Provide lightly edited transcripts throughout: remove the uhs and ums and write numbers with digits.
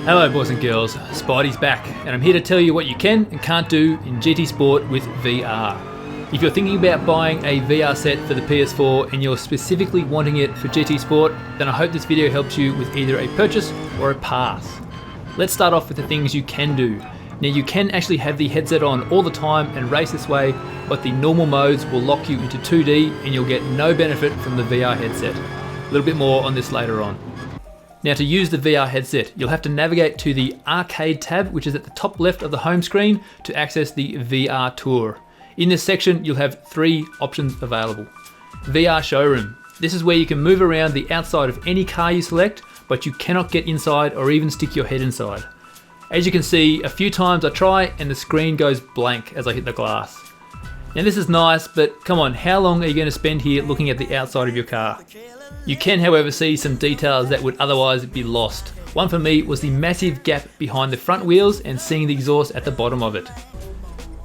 Hello boys and girls, Spidey's back, and I'm here to tell you what you can and can't do in GT Sport with VR. If you're thinking about buying a VR set for the PS4 and you're specifically wanting it for GT Sport, then I hope this video helps you with either a purchase or a pass. Let's start off with the things you can do. Now you can actually have the headset on all the time and race this way, but the normal modes will lock you into 2D and you'll get no benefit from the VR headset. A little bit more on this later on. Now to use the VR headset, you'll have to navigate to the Arcade tab, which is at the top left of the home screen, to access the VR Tour. In this section, you'll have three options available. VR Showroom. This is where you can move around the outside of any car you select, but you cannot get inside or even stick your head inside. As you can see, a few times I try and the screen goes blank as I hit the glass. Now this is nice, but come on, how long are you going to spend here looking at the outside of your car? You can, however, see some details that would otherwise be lost. One for me was the massive gap behind the front wheels and seeing the exhaust at the bottom of it.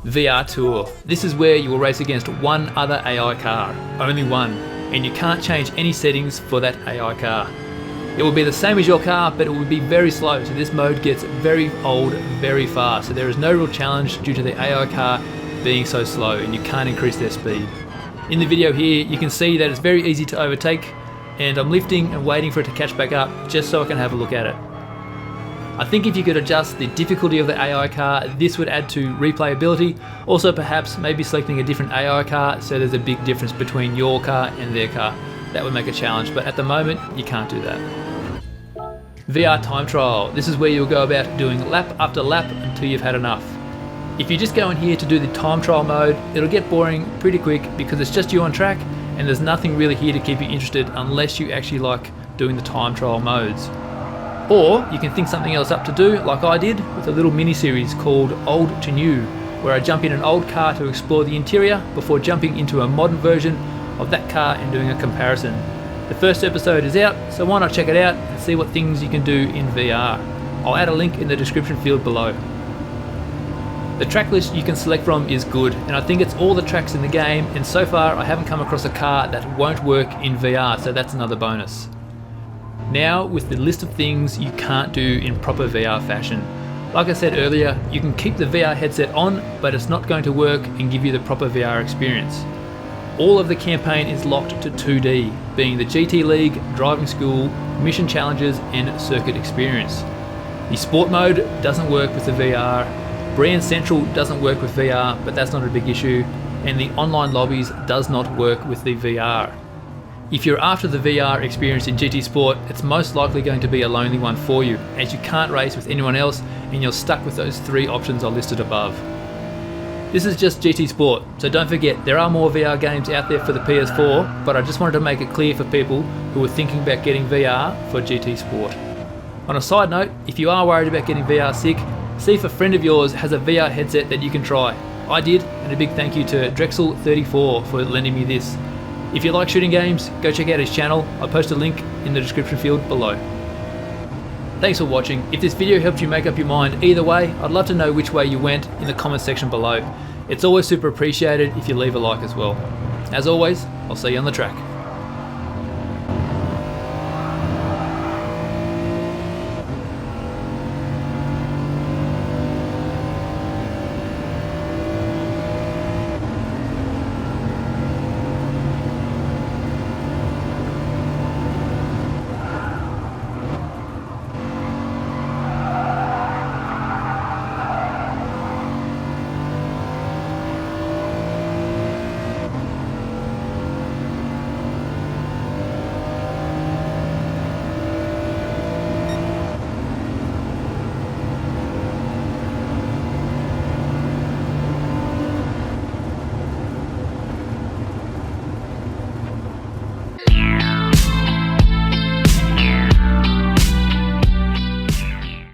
VR Tour. This is where you will race against one other AI car, only one, and you can't change any settings for that AI car. It will be the same as your car, but it will be very slow, so this mode gets very old very fast, so there is no real challenge due to the AI car being so slow and you can't increase their speed. In the video here you can see that it's very easy to overtake, and I'm lifting and waiting for it to catch back up just so I can have a look at it. I think if you could adjust the difficulty of the AI car, this would add to replayability. Also perhaps maybe selecting a different AI car so there's a big difference between your car and their car. That would make a challenge, but at the moment you can't do that. VR Time Trial. This is where you'll go about doing lap after lap until you've had enough. If you just go in here to do the time trial mode, it'll get boring pretty quick because it's just you on track and there's nothing really here to keep you interested unless you actually like doing the time trial modes. Or you can think something else up to do, like I did with a little mini series called Old to New, where I jump in an old car to explore the interior before jumping into a modern version of that car and doing a comparison. The first episode is out, so why not check it out and see what things you can do in VR. I'll add a link in the description field below. The track list you can select from is good, and I think it's all the tracks in the game, and so far I haven't come across a car that won't work in VR, so that's another bonus. Now with the list of things you can't do in proper VR fashion. Like I said earlier, you can keep the VR headset on, but it's not going to work and give you the proper VR experience. All of the campaign is locked to 2D, being the GT League, Driving School, Mission Challenges and Circuit Experience. The Sport mode doesn't work with the VR, Brand Central doesn't work with VR, but that's not a big issue, and the online lobbies does not work with the VR. If you're after the VR experience in GT Sport, it's most likely going to be a lonely one for you, as you can't race with anyone else and you're stuck with those three options I listed above. This is just GT Sport, so don't forget there are more VR games out there for the PS4, but I just wanted to make it clear for people who are thinking about getting VR for GT Sport. On a side note, if you are worried about getting VR sick, see if a friend of yours has a VR headset that you can try. I did, and a big thank you to Drexel34 for lending me this. If you like shooting games, go check out his channel. I'll post a link in the description field below. Thanks for watching. If this video helped you make up your mind either way, I'd love to know which way you went in the comments section below. It's always super appreciated if you leave a like as well. As always, I'll see you on the track.